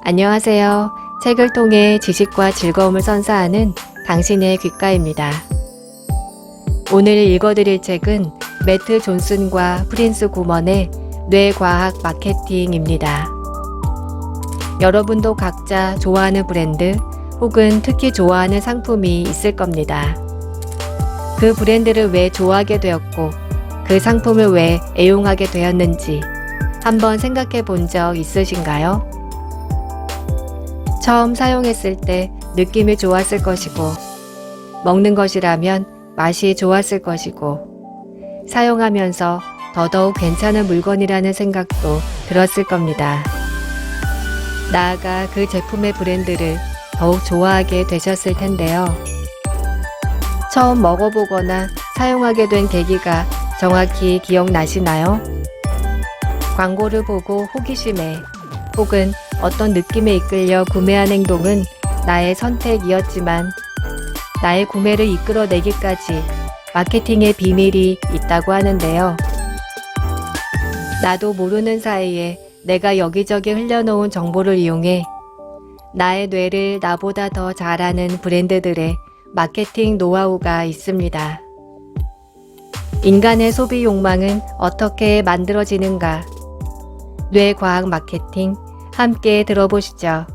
안녕하세요. 책을 통해 지식과 즐거움을 선사하는 당신의 귓가입니다. 오늘 읽어드릴 책은 매트 존슨과 프린스 고먼의 뇌과학 마케팅입니다. 여러분도 각자 좋아하는 브랜드 혹은 특히 좋아하는 상품이 있을 겁니다. 그 브랜드를 왜 좋아하게 되었고 그 상품을 왜 애용하게 되었는지 한번 생각해 본 적 있으신가요? 처음 사용했을 때 느낌이 좋았을 것이고, 먹는 것이라면 맛이 좋았을 것이고, 사용하면서 더더욱 괜찮은 물건이라는 생각도 들었을 겁니다. 나아가 그 제품의 브랜드를 더욱 좋아하게 되셨을 텐데요. 처음 먹어보거나 사용하게 된 계기가 정확히 기억나시나요? 광고를 보고 호기심에 혹은 어떤 느낌에 이끌려 구매한 행동은 나의 선택이었지만 나의 구매를 이끌어내기까지 마케팅의 비밀이 있다고 하는데요. 나도 모르는 사이에 내가 여기저기 흘려놓은 정보를 이용해 나의 뇌를 나보다 더 잘 아는 브랜드들의 마케팅 노하우가 있습니다. 인간의 소비 욕망은 어떻게 만들어지는가? 뇌과학 마케팅 함께 들어보시죠.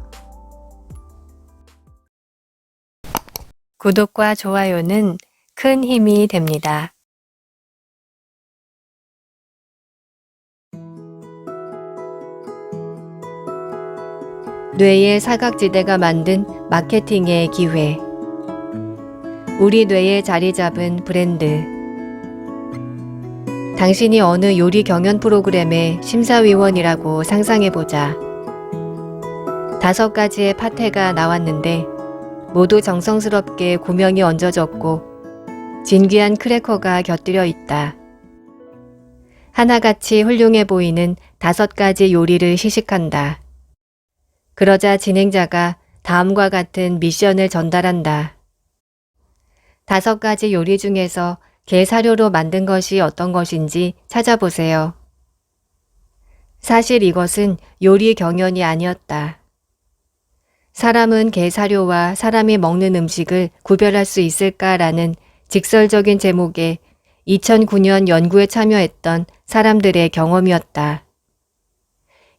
구독과 좋아요는 큰 힘이 됩니다. 뇌의 사각지대가 만든 마케팅의 기회. 우리 뇌에 자리 잡은 브랜드. 당신이 어느 요리 경연 프로그램의 심사위원이라고 상상해보자. 5가지의 파테가 나왔는데 모두 정성스럽게 고명이 얹어졌고 진귀한 크래커가 곁들여 있다. 하나같이 훌륭해 보이는 5가지 요리를 시식한다. 그러자 진행자가 다음과 같은 미션을 전달한다. 5가지 요리 중에서 게 사료로 만든 것이 어떤 것인지 찾아보세요. 사실 이것은 요리 경연이 아니었다. 사람은 게 사료와 사람이 먹는 음식을 구별할 수 있을까라는 직설적인 제목의 2009년 연구에 참여했던 사람들의 경험이었다.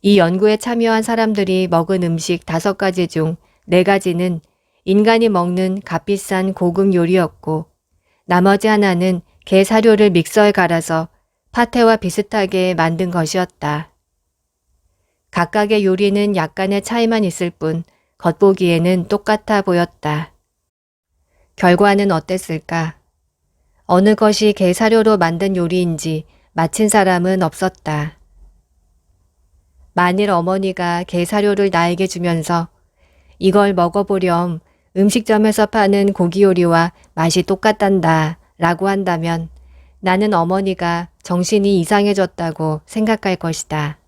이 연구에 참여한 사람들이 먹은 음식 5가지 중 4가지는 인간이 먹는 값비싼 고급 요리였고 나머지 하나는 게 사료를 믹서에 갈아서 파테와 비슷하게 만든 것이었다. 각각의 요리는 약간의 차이만 있을 뿐 겉보기에는 똑같아 보였다. 결과는 어땠을까? 어느 것이 게 사료로 만든 요리인지 맞힌 사람은 없었다. 만일 어머니가 게 사료를 나에게 주면서 이걸 먹어보렴 음식점에서 파는 고기 요리와 맛이 똑같단다 라고 한다면 나는 어머니가 정신이 이상해졌다고 생각할 것이다.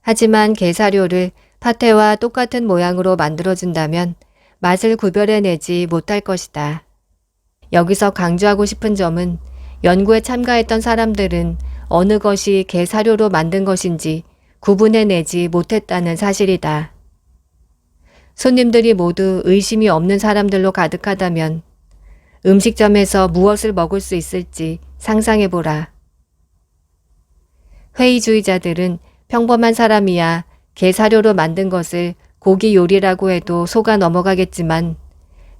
하지만 게 사료를 파테와 똑같은 모양으로 만들어준다면 맛을 구별해내지 못할 것이다. 여기서 강조하고 싶은 점은 연구에 참가했던 사람들은 어느 것이 게 사료로 만든 것인지 구분해내지 못했다는 사실이다. 손님들이 모두 의심이 없는 사람들로 가득하다면 음식점에서 무엇을 먹을 수 있을지 상상해보라. 회의주의자들은 평범한 사람이야 게 사료로 만든 것을 고기 요리라고 해도 속아 넘어가겠지만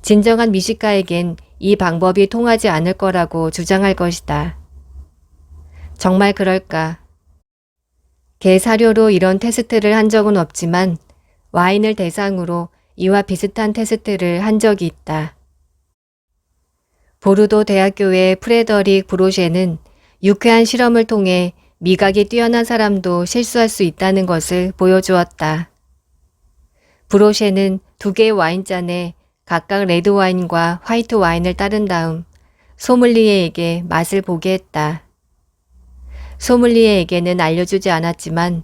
진정한 미식가에겐 이 방법이 통하지 않을 거라고 주장할 것이다. 정말 그럴까? 게 사료로 이런 테스트를 한 적은 없지만 와인을 대상으로 이와 비슷한 테스트를 한 적이 있다. 보르도 대학교의 프레더릭 브로셰는 유쾌한 실험을 통해 미각이 뛰어난 사람도 실수할 수 있다는 것을 보여주었다. 브로셰는 2개의 와인잔에 각각 레드 와인과 화이트 와인을 따른 다음 소믈리에에게 맛을 보게 했다. 소믈리에에게는 알려주지 않았지만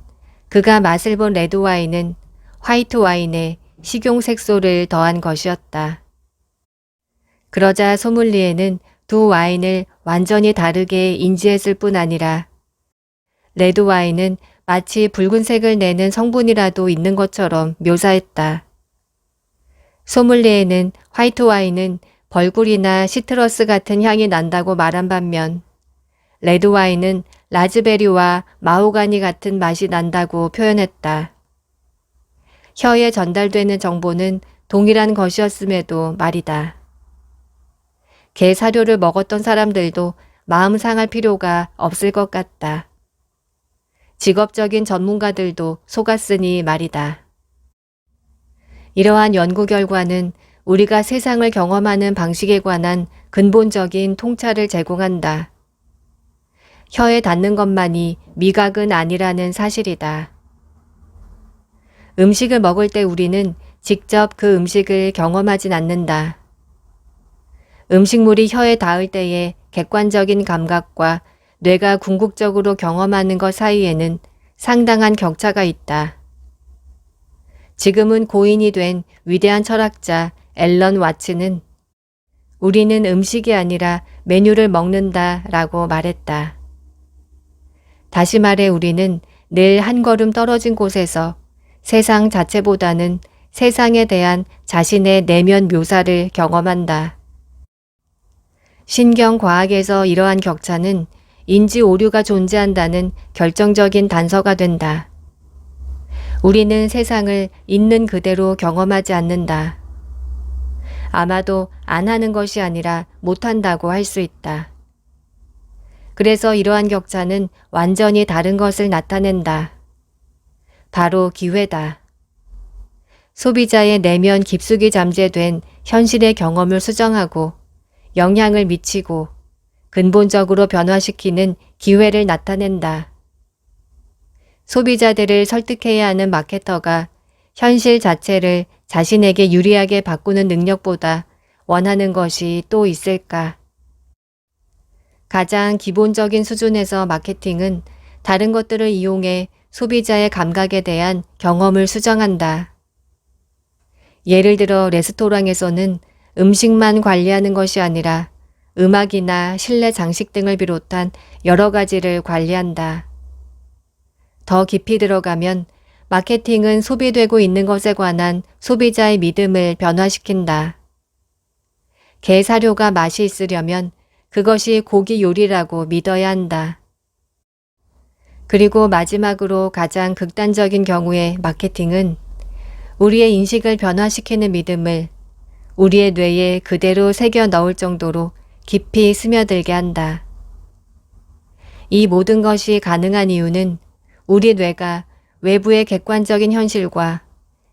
그가 맛을 본 레드 와인은 화이트 와인에 식용 색소를 더한 것이었다. 그러자 소믈리에는 2 와인을 완전히 다르게 인지했을 뿐 아니라 레드 와인은 마치 붉은색을 내는 성분이라도 있는 것처럼 묘사했다. 소믈리에는 화이트 와인은 벌꿀이나 시트러스 같은 향이 난다고 말한 반면 레드 와인은 라즈베리와 마호가니 같은 맛이 난다고 표현했다. 혀에 전달되는 정보는 동일한 것이었음에도 말이다. 게 사료를 먹었던 사람들도 마음 상할 필요가 없을 것 같다. 직업적인 전문가들도 속았으니 말이다. 이러한 연구 결과는 우리가 세상을 경험하는 방식에 관한 근본적인 통찰을 제공한다. 혀에 닿는 것만이 미각은 아니라는 사실이다. 음식을 먹을 때 우리는 직접 그 음식을 경험하진 않는다. 음식물이 혀에 닿을 때의 객관적인 감각과 뇌가 궁극적으로 경험하는 것 사이에는 상당한 격차가 있다. 지금은 고인이 된 위대한 철학자 앨런 와츠는 우리는 음식이 아니라 메뉴를 먹는다 라고 말했다. 다시 말해 우리는 늘 한 걸음 떨어진 곳에서 세상 자체보다는 세상에 대한 자신의 내면 묘사를 경험한다. 신경과학에서 이러한 격차는 인지 오류가 존재한다는 결정적인 단서가 된다. 우리는 세상을 있는 그대로 경험하지 않는다. 아마도 안 하는 것이 아니라 못한다고 할 수 있다. 그래서 이러한 격차는 완전히 다른 것을 나타낸다. 바로 기회다. 소비자의 내면 깊숙이 잠재된 현실의 경험을 수정하고 영향을 미치고 근본적으로 변화시키는 기회를 나타낸다. 소비자들을 설득해야 하는 마케터가 현실 자체를 자신에게 유리하게 바꾸는 능력보다 원하는 것이 또 있을까? 가장 기본적인 수준에서 마케팅은 다른 것들을 이용해 소비자의 감각에 대한 경험을 수정한다. 예를 들어 레스토랑에서는 음식만 관리하는 것이 아니라 음악이나 실내 장식 등을 비롯한 여러 가지를 관리한다. 더 깊이 들어가면 마케팅은 소비되고 있는 것에 관한 소비자의 믿음을 변화시킨다. 게 사료가 맛이 있으려면 그것이 고기 요리라고 믿어야 한다. 그리고 마지막으로 가장 극단적인 경우의 마케팅은 우리의 인식을 변화시키는 믿음을 우리의 뇌에 그대로 새겨 넣을 정도로 깊이 스며들게 한다. 이 모든 것이 가능한 이유는 우리 뇌가 외부의 객관적인 현실과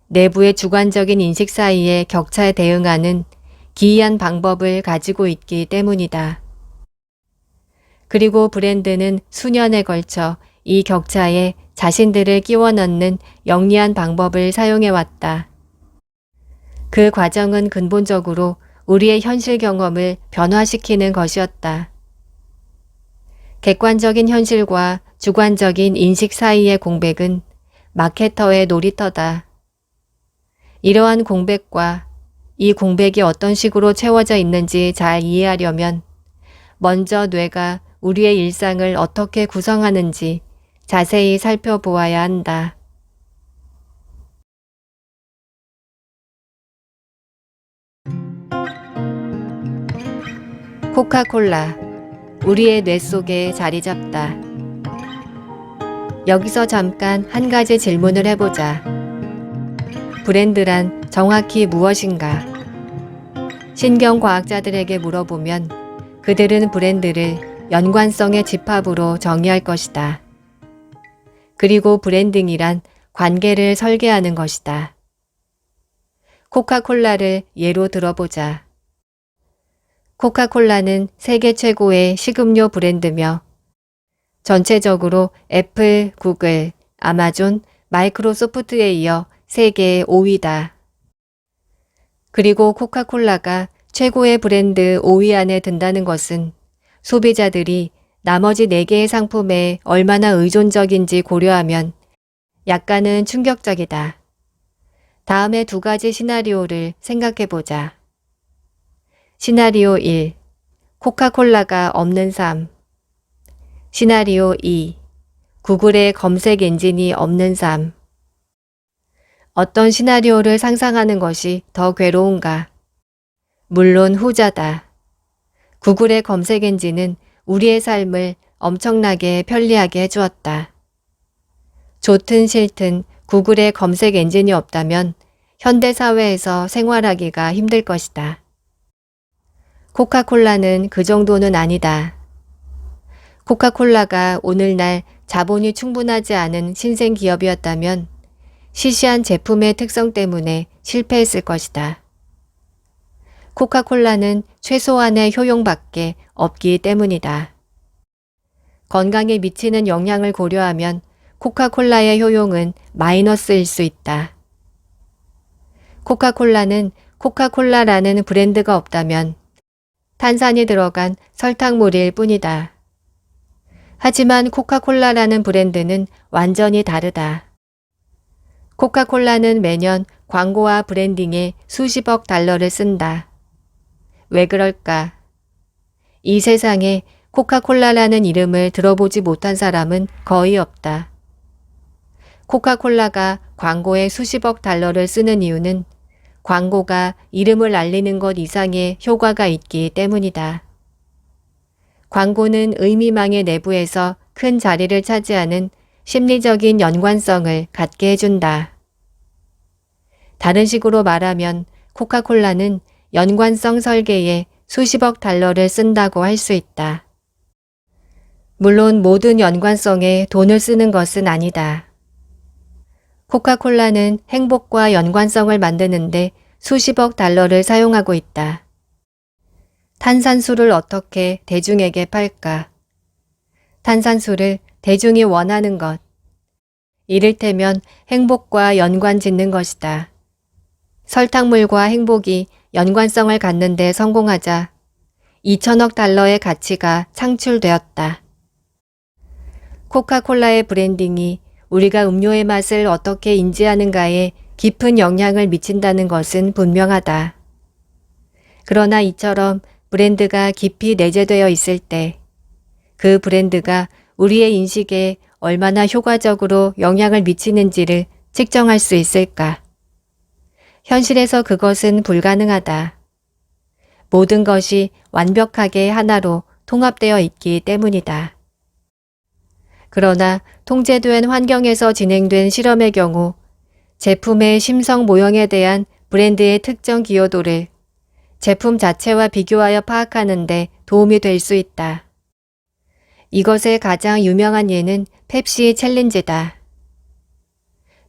내부의 주관적인 인식 사이의 격차에 대응하는 기이한 방법을 가지고 있기 때문이다. 그리고 브랜드는 수년에 걸쳐 이 격차에 자신들을 끼워 넣는 영리한 방법을 사용해왔다. 그 과정은 근본적으로 우리의 현실 경험을 변화시키는 것이었다. 객관적인 현실과 주관적인 인식 사이의 공백은 마케터의 놀이터다. 이러한 공백과 이 공백이 어떤 식으로 채워져 있는지 잘 이해하려면 먼저 뇌가 우리의 일상을 어떻게 구성하는지 자세히 살펴보아야 한다. 코카콜라, 우리의 뇌 속에 자리 잡다. 여기서 잠깐 한 가지 질문을 해보자. 브랜드란 정확히 무엇인가? 신경과학자들에게 물어보면 그들은 브랜드를 연관성의 집합으로 정의할 것이다. 그리고 브랜딩이란 관계를 설계하는 것이다. 코카콜라를 예로 들어보자. 코카콜라는 세계 최고의 식음료 브랜드며 전체적으로 애플, 구글, 아마존, 마이크로소프트에 이어 세계 5위다. 그리고 코카콜라가 최고의 브랜드 5위 안에 든다는 것은 소비자들이 나머지 4개의 상품에 얼마나 의존적인지 고려하면 약간은 충격적이다. 다음에 2가지 시나리오를 생각해보자. 시나리오 1. 코카콜라가 없는 삶. 시나리오 2. 구글의 검색 엔진이 없는 삶. 어떤 시나리오를 상상하는 것이 더 괴로운가? 물론 후자다. 구글의 검색 엔진은 우리의 삶을 엄청나게 편리하게 해주었다. 좋든 싫든 구글의 검색 엔진이 없다면 현대 사회에서 생활하기가 힘들 것이다. 코카콜라는 그 정도는 아니다. 코카콜라가 오늘날 자본이 충분하지 않은 신생 기업이었다면 시시한 제품의 특성 때문에 실패했을 것이다. 코카콜라는 최소한의 효용밖에 없기 때문이다. 건강에 미치는 영향을 고려하면 코카콜라의 효용은 마이너스일 수 있다. 코카콜라는 코카콜라라는 브랜드가 없다면 탄산이 들어간 설탕물일 뿐이다. 하지만 코카콜라라는 브랜드는 완전히 다르다. 코카콜라는 매년 광고와 브랜딩에 수십억 달러를 쓴다. 왜 그럴까? 이 세상에 코카콜라라는 이름을 들어보지 못한 사람은 거의 없다. 코카콜라가 광고에 수십억 달러를 쓰는 이유는 광고가 이름을 알리는 것 이상의 효과가 있기 때문이다. 광고는 의미망의 내부에서 큰 자리를 차지하는 심리적인 연관성을 갖게 해준다. 다른 식으로 말하면 코카콜라는 연관성 설계에 수십억 달러를 쓴다고 할 수 있다. 물론 모든 연관성에 돈을 쓰는 것은 아니다. 코카콜라는 행복과 연관성을 만드는데 수십억 달러를 사용하고 있다. 탄산수를 어떻게 대중에게 팔까? 탄산수를 대중이 원하는 것. 이를테면 행복과 연관 짓는 것이다. 설탕물과 행복이 연관성을 갖는 데 성공하자 2천억 달러의 가치가 창출되었다. 코카콜라의 브랜딩이 우리가 음료의 맛을 어떻게 인지하는가에 깊은 영향을 미친다는 것은 분명하다. 그러나 이처럼 브랜드가 깊이 내재되어 있을 때 그 브랜드가 우리의 인식에 얼마나 효과적으로 영향을 미치는지를 측정할 수 있을까? 현실에서 그것은 불가능하다. 모든 것이 완벽하게 하나로 통합되어 있기 때문이다. 그러나 통제된 환경에서 진행된 실험의 경우 제품의 심성 모형에 대한 브랜드의 특정 기여도를 제품 자체와 비교하여 파악하는 데 도움이 될 수 있다. 이것의 가장 유명한 예는 펩시 챌린지다.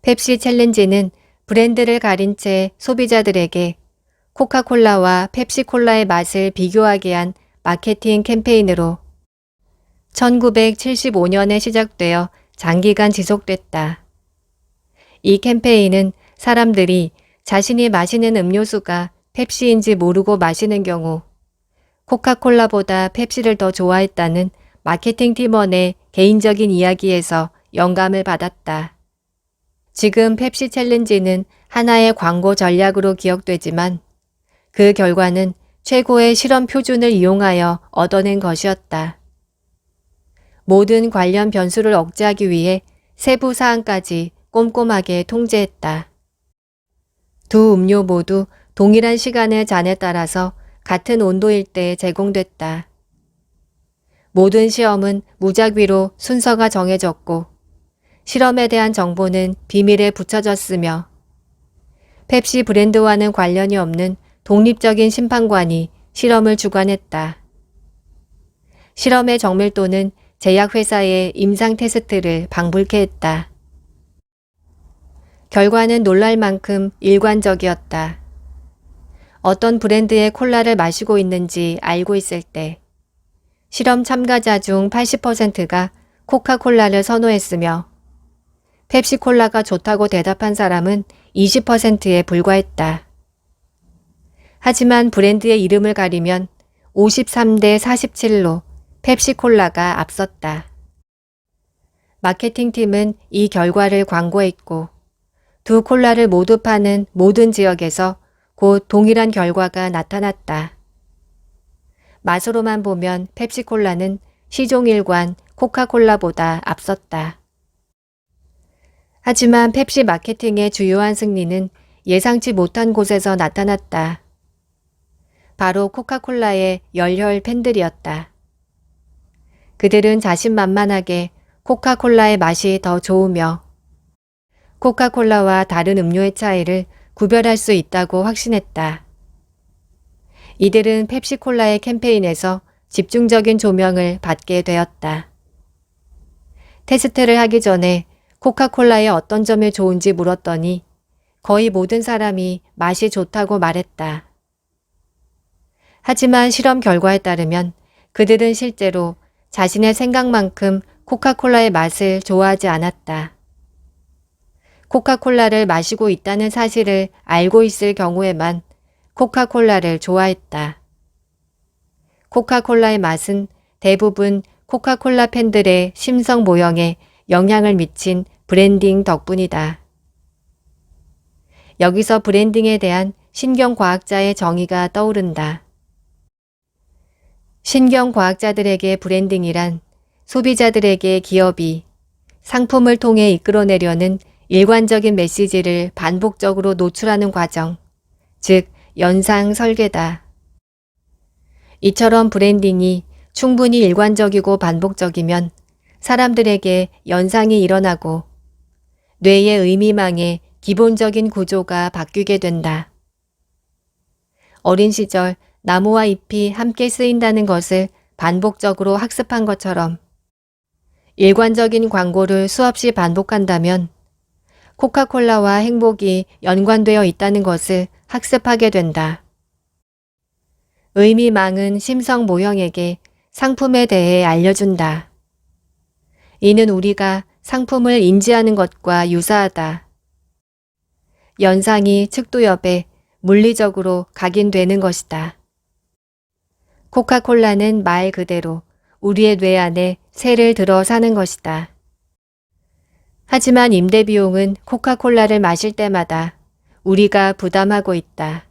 펩시 챌린지는 브랜드를 가린 채 소비자들에게 코카콜라와 펩시콜라의 맛을 비교하게 한 마케팅 캠페인으로 1975년에 시작되어 장기간 지속됐다. 이 캠페인은 사람들이 자신이 마시는 음료수가 펩시인지 모르고 마시는 경우 코카콜라보다 펩시를 더 좋아했다는 마케팅 팀원의 개인적인 이야기에서 영감을 받았다. 지금 펩시 챌린지는 하나의 광고 전략으로 기억되지만 그 결과는 최고의 실험 표준을 이용하여 얻어낸 것이었다. 모든 관련 변수를 억제하기 위해 세부 사항까지 꼼꼼하게 통제했다. 두 음료 모두 동일한 시간의 잔에 따라서 같은 온도일 때 제공됐다. 모든 시험은 무작위로 순서가 정해졌고 실험에 대한 정보는 비밀에 붙여졌으며 펩시 브랜드와는 관련이 없는 독립적인 심판관이 실험을 주관했다. 실험의 정밀도는 제약회사의 임상 테스트를 방불케 했다. 결과는 놀랄 만큼 일관적이었다. 어떤 브랜드의 콜라를 마시고 있는지 알고 있을 때 실험 참가자 중 80%가 코카콜라를 선호했으며 펩시콜라가 좋다고 대답한 사람은 20%에 불과했다. 하지만 브랜드의 이름을 가리면 53대 47로 펩시콜라가 앞섰다. 마케팅팀은 이 결과를 광고했고 두 콜라를 모두 파는 모든 지역에서 곧 동일한 결과가 나타났다. 맛으로만 보면 펩시콜라는 시종일관 코카콜라보다 앞섰다. 하지만 펩시 마케팅의 주요한 승리는 예상치 못한 곳에서 나타났다. 바로 코카콜라의 열혈 팬들이었다. 그들은 자신만만하게 코카콜라의 맛이 더 좋으며 코카콜라와 다른 음료의 차이를 구별할 수 있다고 확신했다. 이들은 펩시콜라의 캠페인에서 집중적인 조명을 받게 되었다. 테스트를 하기 전에 코카콜라의 어떤 점이 좋은지 물었더니 거의 모든 사람이 맛이 좋다고 말했다. 하지만 실험 결과에 따르면 그들은 실제로 자신의 생각만큼 코카콜라의 맛을 좋아하지 않았다. 코카콜라를 마시고 있다는 사실을 알고 있을 경우에만 코카콜라를 좋아했다. 코카콜라의 맛은 대부분 코카콜라 팬들의 심성 모형에 영향을 미친 브랜딩 덕분이다. 여기서 브랜딩에 대한 신경과학자의 정의가 떠오른다. 신경과학자들에게 브랜딩이란 소비자들에게 기업이 상품을 통해 이끌어내려는 일관적인 메시지를 반복적으로 노출하는 과정, 즉 연상 설계다. 이처럼 브랜딩이 충분히 일관적이고 반복적이면 사람들에게 연상이 일어나고 뇌의 의미망의 기본적인 구조가 바뀌게 된다. 어린 시절 나무와 잎이 함께 쓰인다는 것을 반복적으로 학습한 것처럼 일관적인 광고를 수없이 반복한다면 코카콜라와 행복이 연관되어 있다는 것을 학습하게 된다. 의미망은 심성 모형에게 상품에 대해 알려준다. 이는 우리가 상품을 인지하는 것과 유사하다. 연상이 측도엽에 물리적으로 각인되는 것이다. 코카콜라는 말 그대로 우리의 뇌 안에 새를 들어 사는 것이다. 하지만 임대 비용은 코카콜라를 마실 때마다 우리가 부담하고 있다.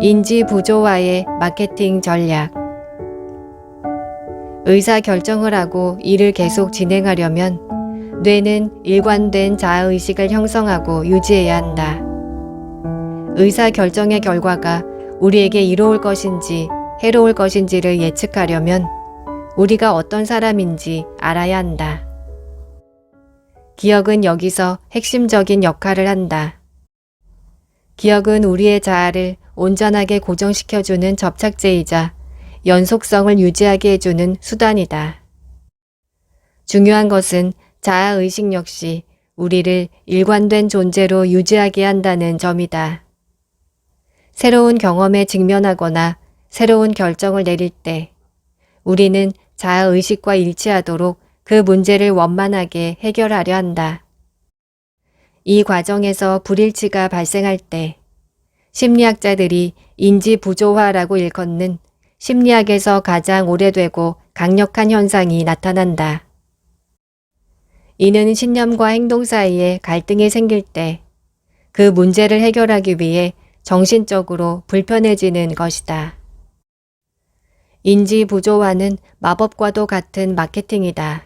인지 부조화의 마케팅 전략. 의사 결정을 하고 일을 계속 진행하려면 뇌는 일관된 자아의식을 형성하고 유지해야 한다. 의사 결정의 결과가 우리에게 이로울 것인지 해로울 것인지를 예측하려면 우리가 어떤 사람인지 알아야 한다. 기억은 여기서 핵심적인 역할을 한다. 기억은 우리의 자아를 온전하게 고정시켜주는 접착제이자 연속성을 유지하게 해주는 수단이다. 중요한 것은 자아의식 역시 우리를 일관된 존재로 유지하게 한다는 점이다. 새로운 경험에 직면하거나 새로운 결정을 내릴 때 우리는 자아의식과 일치하도록 그 문제를 원만하게 해결하려 한다. 이 과정에서 불일치가 발생할 때 심리학자들이 인지부조화라고 일컫는 심리학에서 가장 오래되고 강력한 현상이 나타난다. 이는 신념과 행동 사이에 갈등이 생길 때 그 문제를 해결하기 위해 정신적으로 불편해지는 것이다. 인지부조화는 마법과도 같은 마케팅이다.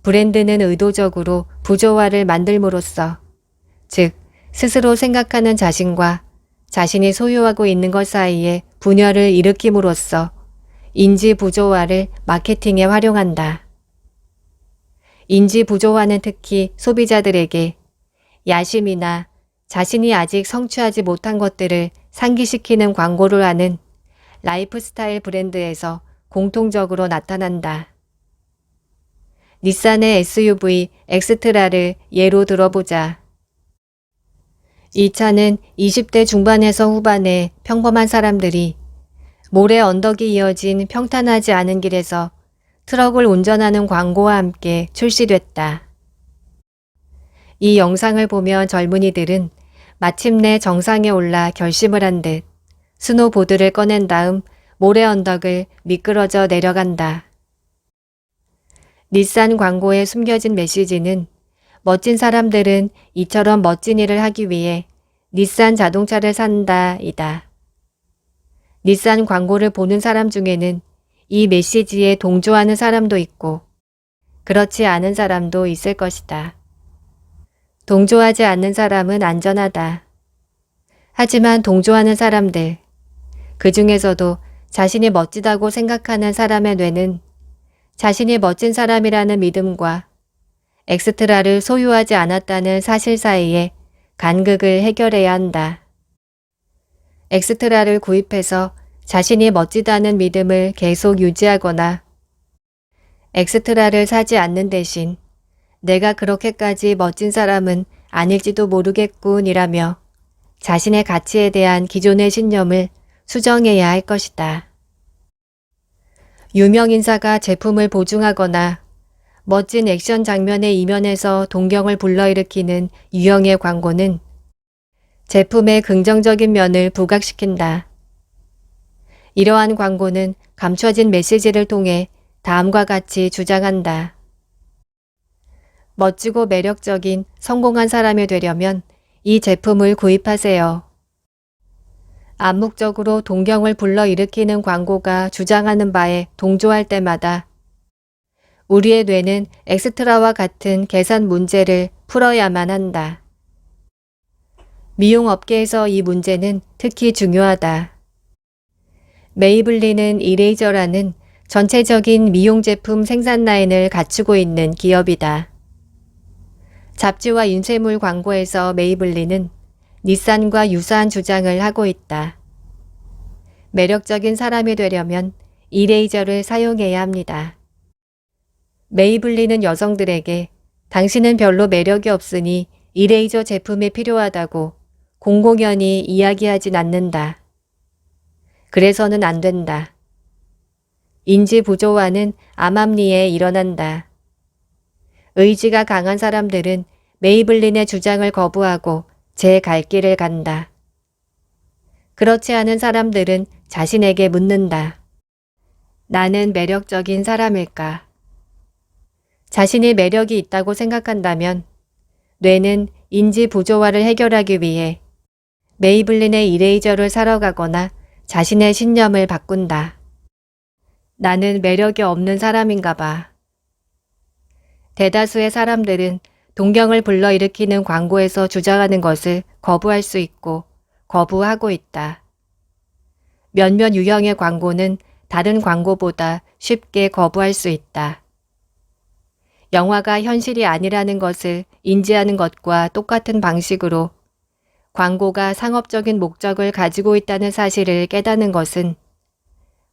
브랜드는 의도적으로 부조화를 만들므로써, 즉 스스로 생각하는 자신과 자신이 소유하고 있는 것 사이에 분열을 일으킴으로써 인지부조화를 마케팅에 활용한다. 인지부조화는 특히 소비자들에게 야심이나 자신이 아직 성취하지 못한 것들을 상기시키는 광고를 하는 라이프스타일 브랜드에서 공통적으로 나타난다. 닛산의 SUV 엑스트라를 예로 들어보자. 이 차는 20대 중반에서 후반의 평범한 사람들이 모래 언덕이 이어진 평탄하지 않은 길에서 트럭을 운전하는 광고와 함께 출시됐다. 이 영상을 보면 젊은이들은 마침내 정상에 올라 결심을 한 듯 스노보드를 꺼낸 다음 모래 언덕을 미끄러져 내려간다. 닛산 광고에 숨겨진 메시지는 멋진 사람들은 이처럼 멋진 일을 하기 위해 닛산 자동차를 산다 이다. 닛산 광고를 보는 사람 중에는 이 메시지에 동조하는 사람도 있고 그렇지 않은 사람도 있을 것이다. 동조하지 않는 사람은 안전하다. 하지만 동조하는 사람들, 그 중에서도 자신이 멋지다고 생각하는 사람의 뇌는 자신이 멋진 사람이라는 믿음과 엑스트라를 소유하지 않았다는 사실 사이에 간극을 해결해야 한다. 엑스트라를 구입해서 자신이 멋지다는 믿음을 계속 유지하거나 엑스트라를 사지 않는 대신 내가 그렇게까지 멋진 사람은 아닐지도 모르겠군이라며 자신의 가치에 대한 기존의 신념을 수정해야 할 것이다. 유명 인사가 제품을 보증하거나 멋진 액션 장면의 이면에서 동경을 불러일으키는 유형의 광고는 제품의 긍정적인 면을 부각시킨다. 이러한 광고는 감춰진 메시지를 통해 다음과 같이 주장한다. 멋지고 매력적인 성공한 사람이 되려면 이 제품을 구입하세요. 암묵적으로 동경을 불러일으키는 광고가 주장하는 바에 동조할 때마다 우리의 뇌는 엑스트라와 같은 계산 문제를 풀어야만 한다. 미용업계에서 이 문제는 특히 중요하다. 메이블린은 이레이저라는 전체적인 미용 제품 생산 라인을 갖추고 있는 기업이다. 잡지와 인쇄물 광고에서 메이블린은 닛산과 유사한 주장을 하고 있다. 매력적인 사람이 되려면 이레이저를 사용해야 합니다. 메이블린은 여성들에게 당신은 별로 매력이 없으니 이레이저 제품이 필요하다고 공공연히 이야기하진 않는다. 그래서는 안 된다. 인지 부조화는 암암리에 일어난다. 의지가 강한 사람들은 메이블린의 주장을 거부하고 제 갈 길을 간다. 그렇지 않은 사람들은 자신에게 묻는다. 나는 매력적인 사람일까? 자신이 매력이 있다고 생각한다면 뇌는 인지 부조화를 해결하기 위해 메이블린의 이레이저를 사러 가거나 자신의 신념을 바꾼다. 나는 매력이 없는 사람인가 봐. 대다수의 사람들은 동경을 불러일으키는 광고에서 주장하는 것을 거부할 수 있고 거부하고 있다. 몇몇 유형의 광고는 다른 광고보다 쉽게 거부할 수 있다. 영화가 현실이 아니라는 것을 인지하는 것과 똑같은 방식으로 광고가 상업적인 목적을 가지고 있다는 사실을 깨닫는 것은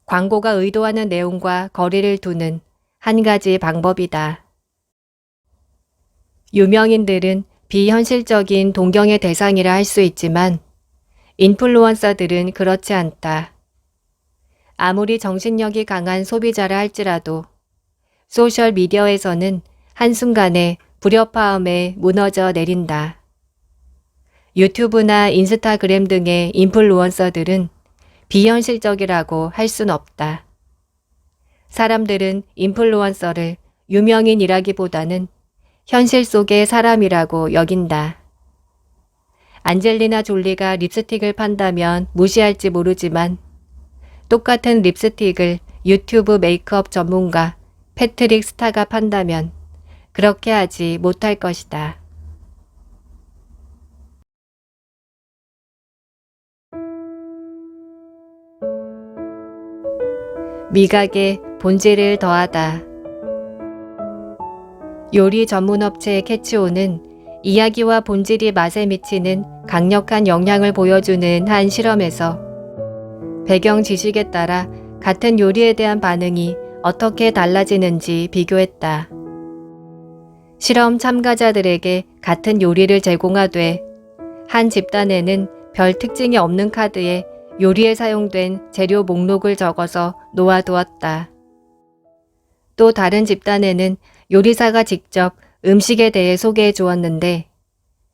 광고가 의도하는 내용과 거리를 두는 한 가지 방법이다. 유명인들은 비현실적인 동경의 대상이라 할 수 있지만 인플루언서들은 그렇지 않다. 아무리 정신력이 강한 소비자라 할지라도 소셜미디어에서는 한순간에 불협화음에 무너져 내린다. 유튜브나 인스타그램 등의 인플루언서들은 비현실적이라고 할 순 없다. 사람들은 인플루언서를 유명인이라기보다는 현실 속의 사람이라고 여긴다. 안젤리나 졸리가 립스틱을 판다면 무시할지 모르지만 똑같은 립스틱을 유튜브 메이크업 전문가 패트릭 스타가 판다면 그렇게 하지 못할 것이다. 미각에 본질을 더하다. 요리 전문업체 캐치오는 이야기와 본질이 맛에 미치는 강력한 영향을 보여주는 한 실험에서 배경 지식에 따라 같은 요리에 대한 반응이 어떻게 달라지는지 비교했다. 실험 참가자들에게 같은 요리를 제공하되 한 집단에는 별 특징이 없는 카드에 요리에 사용된 재료 목록을 적어서 놓아두었다. 또 다른 집단에는 요리사가 직접 음식에 대해 소개해 주었는데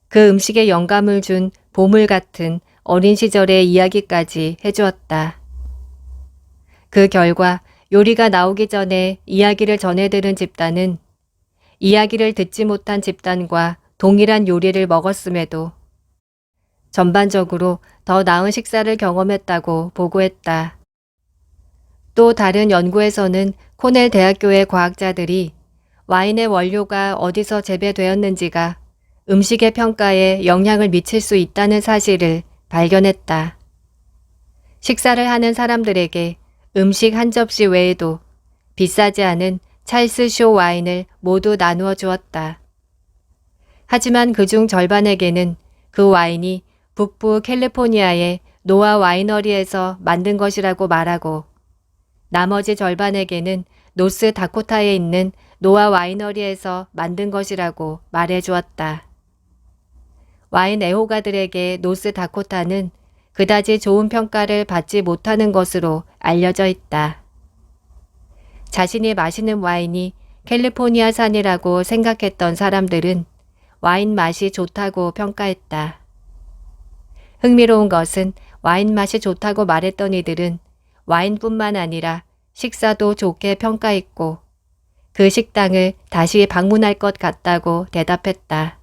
그 음식에 영감을 준 보물 같은 어린 시절의 이야기까지 해주었다. 그 결과 요리가 나오기 전에 이야기를 전해들은 집단은 이야기를 듣지 못한 집단과 동일한 요리를 먹었음에도 전반적으로 더 나은 식사를 경험했다고 보고했다. 또 다른 연구에서는 코넬 대학교의 과학자들이 와인의 원료가 어디서 재배되었는지가 음식의 평가에 영향을 미칠 수 있다는 사실을 발견했다. 식사를 하는 사람들에게 음식 한 접시 외에도 비싸지 않은 찰스 쇼 와인을 모두 나누어 주었다. 하지만 그중 절반에게는 그 와인이 북부 캘리포니아의 노아 와이너리에서 만든 것이라고 말하고 나머지 절반에게는 노스 다코타에 있는 노아 와이너리에서 만든 것이라고 말해 주었다. 와인 애호가들에게 노스 다코타는 그다지 좋은 평가를 받지 못하는 것으로 알려져 있다. 자신이 마시는 와인이 캘리포니아산이라고 생각했던 사람들은 와인 맛이 좋다고 평가했다. 흥미로운 것은 와인 맛이 좋다고 말했던 이들은 와인뿐만 아니라 식사도 좋게 평가했고 그 식당을 다시 방문할 것 같다고 대답했다.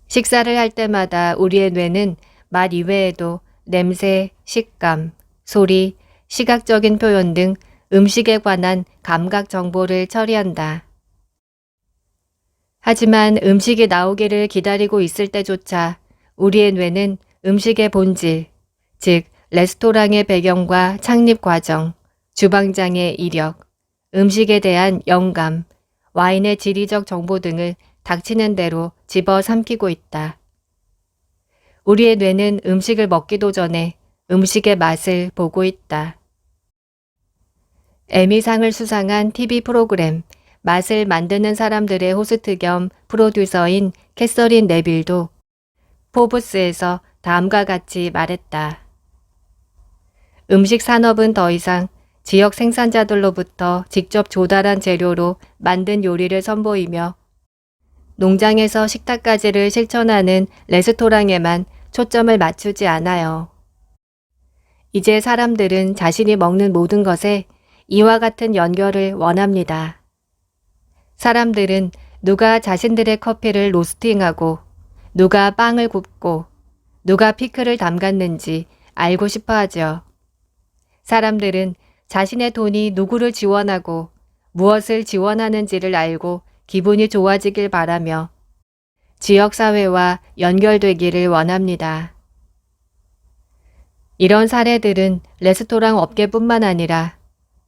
식사를 할 때마다 우리의 뇌는 맛 이외에도 냄새, 식감, 소리, 시각적인 표현 등 음식에 관한 감각 정보를 처리한다. 하지만 음식이 나오기를 기다리고 있을 때조차 우리의 뇌는 음식의 본질, 즉 레스토랑의 배경과 창립 과정, 주방장의 이력, 음식에 대한 영감, 와인의 지리적 정보 등을 닥치는 대로 집어삼키고 있다. 우리의 뇌는 음식을 먹기도 전에 음식의 맛을 보고 있다. 에미상을 수상한 TV 프로그램 맛을 만드는 사람들의 호스트 겸 프로듀서인 캐서린 네빌도 포브스에서 다음과 같이 말했다. 음식 산업은 더 이상 지역 생산자들로부터 직접 조달한 재료로 만든 요리를 선보이며 농장에서 식탁까지를 실천하는 레스토랑에만 초점을 맞추지 않아요. 이제 사람들은 자신이 먹는 모든 것에 이와 같은 연결을 원합니다. 사람들은 누가 자신들의 커피를 로스팅하고 누가 빵을 굽고 누가 피클을 담갔는지 알고 싶어 하죠. 사람들은 자신의 돈이 누구를 지원하고 무엇을 지원하는지를 알고 기분이 좋아지길 바라며 지역사회와 연결되기를 원합니다. 이런 사례들은 레스토랑 업계뿐만 아니라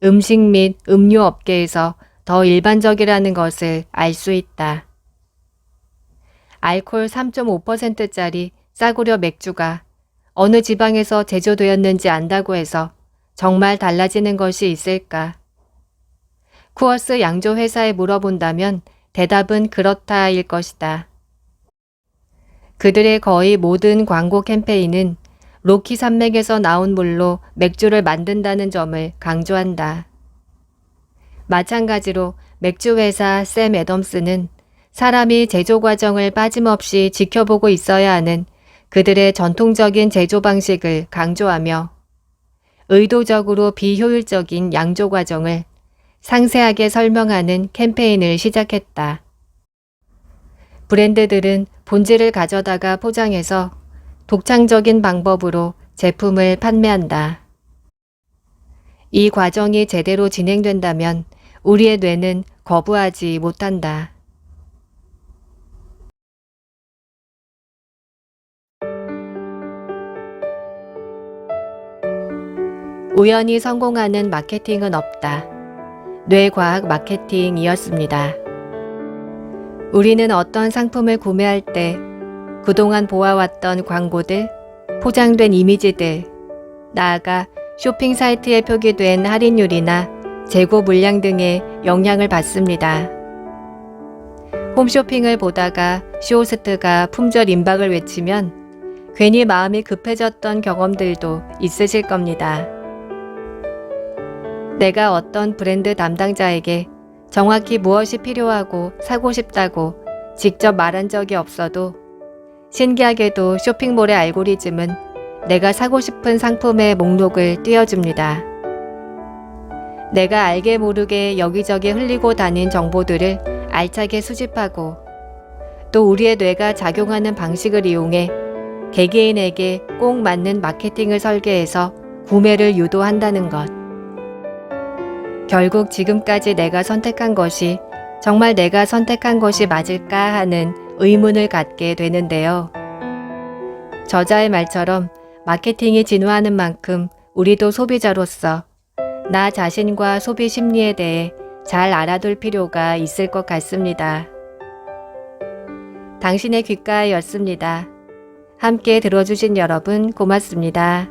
음식 및 음료 업계에서 더 일반적이라는 것을 알 수 있다. 알코올 3.5%짜리 싸구려 맥주가 어느 지방에서 제조되었는지 안다고 해서 정말 달라지는 것이 있을까? 쿠어스 양조 회사에 물어본다면 대답은 그렇다일 것이다. 그들의 거의 모든 광고 캠페인은 로키 산맥에서 나온 물로 맥주를 만든다는 점을 강조한다. 마찬가지로 맥주 회사 샘 애덤스는 사람이 제조 과정을 빠짐없이 지켜보고 있어야 하는 그들의 전통적인 제조 방식을 강조하며 의도적으로 비효율적인 양조 과정을 상세하게 설명하는 캠페인을 시작했다. 브랜드들은 본질을 가져다가 포장해서 독창적인 방법으로 제품을 판매한다. 이 과정이 제대로 진행된다면 우리의 뇌는 거부하지 못한다. 우연히 성공하는 마케팅은 없다. 뇌과학 마케팅이었습니다. 우리는 어떤 상품을 구매할 때 그동안 보아왔던 광고들, 포장된 이미지들, 나아가 쇼핑 사이트에 표기된 할인율이나 재고 물량 등의 영향을 받습니다. 홈쇼핑을 보다가 쇼호스트가 품절 임박을 외치면 괜히 마음이 급해졌던 경험들도 있으실 겁니다. 내가 어떤 브랜드 담당자에게 정확히 무엇이 필요하고 사고 싶다고 직접 말한 적이 없어도 신기하게도 쇼핑몰의 알고리즘은 내가 사고 싶은 상품의 목록을 띄워줍니다. 내가 알게 모르게 여기저기 흘리고 다닌 정보들을 알차게 수집하고 또 우리의 뇌가 작용하는 방식을 이용해 개개인에게 꼭 맞는 마케팅을 설계해서 구매를 유도한다는 것. 결국 지금까지 내가 선택한 것이 정말 내가 선택한 것이 맞을까 하는 의문을 갖게 되는데요. 저자의 말처럼 마케팅이 진화하는 만큼 우리도 소비자로서 나 자신과 소비 심리에 대해 잘 알아둘 필요가 있을 것 같습니다. 당신의 귓가였습니다. 함께 들어주신 여러분 고맙습니다.